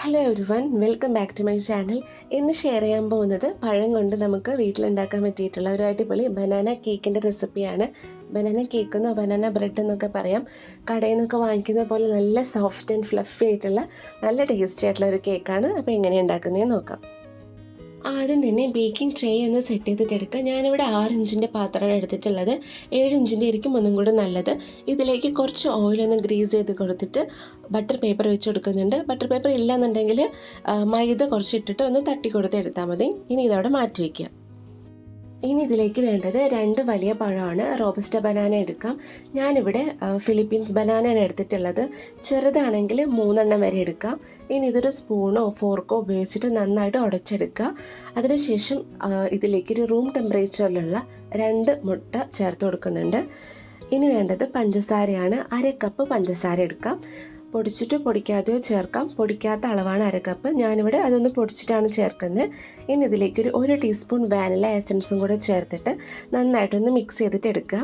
Hello everyone, welcome back to my channel. ഇന്ന് share ചെയ്യാൻ പോകുന്നത് പഴം കൊണ്ട് നമുക്ക് വീട്ടിലുണ്ടാക്കാൻ പറ്റിയിട്ടുള്ള ഒരു അടിപൊളി ബനാന കേക്കിൻ്റെ റെസിപ്പിയാണ്. ബനാന കേക്കെന്നോ ബനാന ബ്രെഡ് എന്നൊക്കെ പറയാം. കടയിൽ നിന്നൊക്കെ വാങ്ങിക്കുന്ന പോലെ നല്ല സോഫ്റ്റ് ആൻഡ് ഫ്ലഫി ആയിട്ടുള്ള നല്ല ടേസ്റ്റി ആയിട്ടുള്ള ഒരു കേക്കാണ്. അപ്പോൾ എങ്ങനെയാണ് ഉണ്ടാക്കുന്നതെന്ന് നോക്കാം. ആദ്യം തന്നെ ബേക്കിംഗ് ട്രേ ഒന്ന് സെറ്റ് ചെയ്തിട്ട് എടുക്കുക. ഞാനിവിടെ 6 ഇഞ്ചിൻ്റെ പാത്രമാണ് എടുത്തിട്ടുള്ളത്. 7 ഇഞ്ചിൻ്റെ ആയിരിക്കും ഒന്നും കൂടെ നല്ലത്. ഇതിലേക്ക് കുറച്ച് ഓയിലൊന്ന് ഗ്രീസ് ചെയ്ത് കൊടുത്തിട്ട് ബട്ടർ പേപ്പർ വെച്ച് കൊടുക്കുന്നുണ്ട്. ബട്ടർ പേപ്പർ ഇല്ലയെന്നുണ്ടെങ്കിൽ മൈദ കുറച്ചിട്ടിട്ട് ഒന്ന് തട്ടി കൊടുത്ത് എടുത്താൽ മതി. ഇനി ഇതവിടെ മാറ്റി വയ്ക്കുക. ഇനി ഇതിലേക്ക് വേണ്ടത് 2 വലിയ പഴമാണ്. റോബസ്റ്റ ബനാന എടുക്കാം. ഞാനിവിടെ ഫിലിപ്പീൻസ് ബനാനയാണ് എടുത്തിട്ടുള്ളത്. ചെറുതാണെങ്കിൽ 3 വരെ എടുക്കാം. ഇനി ഇതൊരു സ്പൂണോ ഫോർക്കോ ഉപയോഗിച്ചിട്ട് നന്നായിട്ട് ഉടച്ചെടുക്കുക. അതിനുശേഷം ഇതിലേക്ക് റൂം ടെമ്പറേച്ചറിലുള്ള 2 മുട്ട ചേർത്ത് കൊടുക്കുന്നുണ്ട്. ഇനി വേണ്ടത് പഞ്ചസാരയാണ്. 1/2 കപ്പ് പഞ്ചസാര എടുക്കാം. പൊടിച്ചിട്ടോ പൊടിക്കാതെയോ ചേർക്കാം. പൊടിക്കാത്ത അളവാണ് 1/2 കപ്പ്. ഞാനിവിടെ അതൊന്ന് പൊടിച്ചിട്ടാണ് ചേർക്കുന്നത്. ഇനി ഇതിലേക്ക് 1 ടീസ്പൂൺ വാനില എസൻസും കൂടെ ചേർത്തിട്ട് നന്നായിട്ടൊന്ന് മിക്സ് ചെയ്തിട്ട് എടുക്കുക.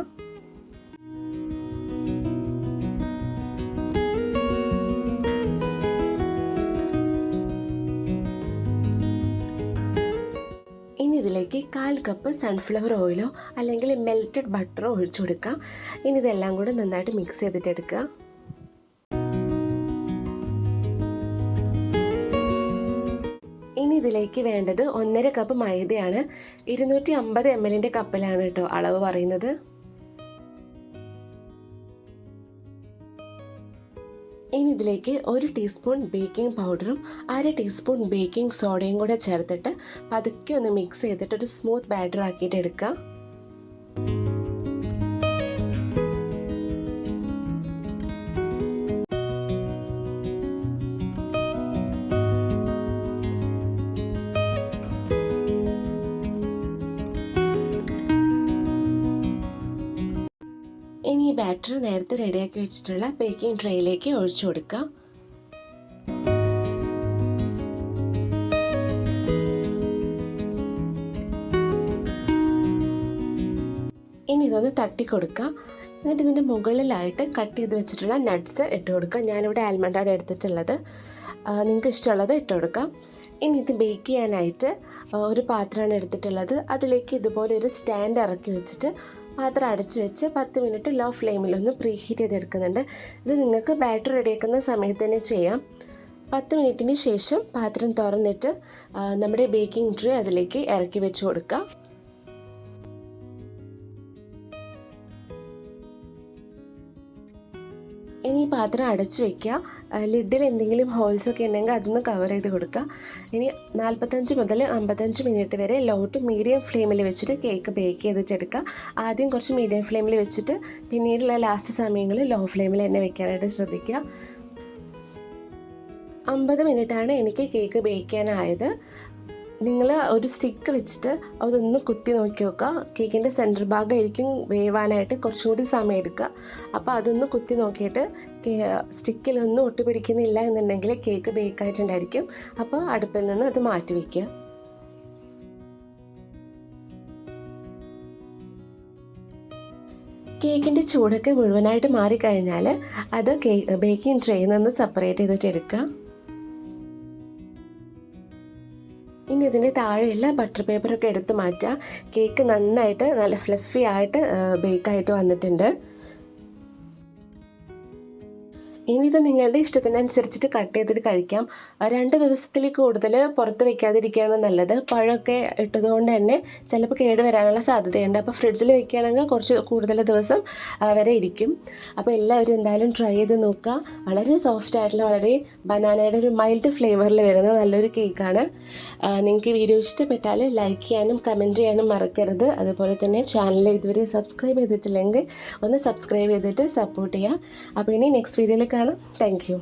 ഇനി ഇതിലേക്ക് 1/4 കപ്പ് സൺഫ്ലവർ ഓയിലോ അല്ലെങ്കിൽ മെൽറ്റഡ് ബട്ടറോ ഒഴിച്ചു കൊടുക്കാം. ഇനി ഇതെല്ലാം കൂടെ നന്നായിട്ട് മിക്സ് ചെയ്തിട്ട് എടുക്കുക. ഇനി ഇതിലേക്ക് വേണ്ടത് 1/2 കപ്പ് മൈദയാണ്. 250 ml കപ്പിലാണ് കേട്ടോ അളവ് പറയുന്നത്. ഇനി ഇതിലേക്ക് 1 ടീസ്പൂൺ ബേക്കിംഗ് പൗഡറും 1/2 ടീസ്പൂൺ ബേക്കിംഗ് സോഡയും കൂടെ ചേർത്തിട്ട് പതുക്കെ ഒന്ന് മിക്സ് ചെയ്തിട്ട് ഒരു സ്മൂത്ത് ബാറ്റർ ആക്കിയിട്ട് എടുക്കുക. ഇനി ഈ ബാറ്റർ നേരത്തെ റെഡിയാക്കി വെച്ചിട്ടുള്ള ബേക്കിംഗ് ട്രേയിലേക്ക് ഒഴിച്ചു കൊടുക്കുക. ഇനി ഇതൊന്ന് തട്ടി കൊടുക്കുക. എന്നിട്ട് ഇതിൻ്റെ മുകളിലായിട്ട് കട്ട് ചെയ്ത് വെച്ചിട്ടുള്ള നട്ട്സ് ഇട്ട് കൊടുക്കുക. ഞാനിവിടെ ആൽമണ്ടാണ് എടുത്തിട്ടുള്ളത്. നിങ്ങൾക്ക് ഇഷ്ടമുള്ളത് ഇട്ട് കൊടുക്കാം. ഇനി ഇത് ബേക്ക് ചെയ്യാനായിട്ട് ഒരു പാത്രമാണ് എടുത്തിട്ടുള്ളത്. അതിലേക്ക് ഇതുപോലെ ഒരു സ്റ്റാൻഡ് ഇറക്കി വെച്ചിട്ട് പാത്രം അടച്ചു വെച്ച് 10 മിനിറ്റ് ലോ ഫ്ലെയിമിലൊന്ന് പ്രീ ഹീറ്റ് ചെയ്തെടുക്കുന്നുണ്ട്. ഇത് നിങ്ങൾക്ക് ബാറ്റർ റെഡിയാക്കുന്ന സമയത്ത് തന്നെ ചെയ്യാം. 10 മിനിറ്റിന് ശേഷം പാത്രം തുറന്നിട്ട് നമ്മുടെ ബേക്കിംഗ് ട്രേ അതിലേക്ക് ഇറക്കി വെച്ച് കൊടുക്കുക. ഇനി ഈ പാത്രം അടച്ചു വയ്ക്കുക. ലിഡിൽ എന്തെങ്കിലും ഹോൾസൊക്കെ ഉണ്ടെങ്കിൽ അതൊന്ന് കവർ ചെയ്ത് കൊടുക്കുക. ഇനി 45 മുതൽ 55 മിനിറ്റ് വരെ ലോ ടു മീഡിയം ഫ്ലെയിമിൽ വെച്ചിട്ട് കേക്ക് ബേക്ക് ചെയ്തിട്ടെടുക്കുക. ആദ്യം കുറച്ച് മീഡിയം ഫ്ലെയിമിൽ വെച്ചിട്ട് പിന്നീടുള്ള ലാസ്റ്റ് സമയങ്ങളിൽ ലോ ഫ്ലെയിമിൽ തന്നെ വെക്കാനായിട്ട് ശ്രദ്ധിക്കുക. 50 മിനിറ്റാണ് എനിക്ക് കേക്ക് ബേക്ക് ചെയ്യാനായത്. നിങ്ങൾ ഒരു സ്റ്റിക്ക് വെച്ചിട്ട് അതൊന്ന് കുത്തി നോക്കി നോക്കുക. കേക്കിൻ്റെ സെൻറ്റർ ഭാഗമായിരിക്കും വേവാനായിട്ട് കുറച്ചുകൂടി സമയം എടുക്കുക. അപ്പോൾ അതൊന്ന് കുത്തി നോക്കിയിട്ട് സ്റ്റിക്കിലൊന്നും ഒട്ടുപിടിക്കുന്നില്ല എന്നുണ്ടെങ്കിൽ കേക്ക് ബേക്കായിട്ടുണ്ടായിരിക്കും. അപ്പോൾ അടുപ്പിൽ നിന്ന് അത് മാറ്റി വയ്ക്കുക. കേക്കിൻ്റെ ചൂടൊക്കെ മുഴുവനായിട്ട് മാറിക്കഴിഞ്ഞാൽ അത് ബേക്കിംഗ് ട്രേയിൽ നിന്ന് സെപ്പറേറ്റ് ചെയ്തിട്ട് എടുക്കുക. ഇനി ഇതിൻ്റെ താഴെയുള്ള ബട്ടർ പേപ്പറൊക്കെ എടുത്ത് മാറ്റുക. കേക്ക് നന്നായിട്ട് നല്ല ഫ്ലഫി ആയിട്ട് ബേക്കായിട്ട് വന്നിട്ടുണ്ട്. ഇനി ഇത് നിങ്ങളുടെ ഇഷ്ടത്തിനനുസരിച്ചിട്ട് കട്ട് ചെയ്തിട്ട് കഴിക്കാം. 2 ദിവസത്തിൽ കൂടുതൽ പുറത്ത് വെക്കാതിരിക്കുകയാണ് നല്ലത്. പഴമൊക്കെ ഇട്ടതുകൊണ്ട് തന്നെ ചിലപ്പോൾ കേട് വരാനുള്ള സാധ്യതയുണ്ട്. അപ്പോൾ ഫ്രിഡ്ജിൽ വെക്കുകയാണെങ്കിൽ കുറച്ച് കൂടുതൽ ദിവസം വരെ ഇരിക്കും. അപ്പോൾ എല്ലാവരും എന്തായാലും ട്രൈ ചെയ്ത് നോക്കുക. വളരെ സോഫ്റ്റ് ആയിട്ടുള്ള വളരെ ബനാനയുടെ ഒരു മൈൽഡ് ഫ്ലേവറിൽ വരുന്ന നല്ലൊരു കേക്കാണ്. നിങ്ങൾക്ക് വീഡിയോ ഇഷ്ടപ്പെട്ടാൽ ലൈക്ക് ചെയ്യാനും കമൻറ്റ് ചെയ്യാനും മറക്കരുത്. അതുപോലെ തന്നെ ചാനൽ ഇതുവരെ സബ്സ്ക്രൈബ് ചെയ്തിട്ടില്ലെങ്കിൽ ഒന്ന് സബ്സ്ക്രൈബ് ചെയ്തിട്ട് സപ്പോർട്ട് ചെയ്യുക. അപ്പോൾ ഇനി നെക്സ്റ്റ് വീഡിയോയിൽ കാണാം. Thank you.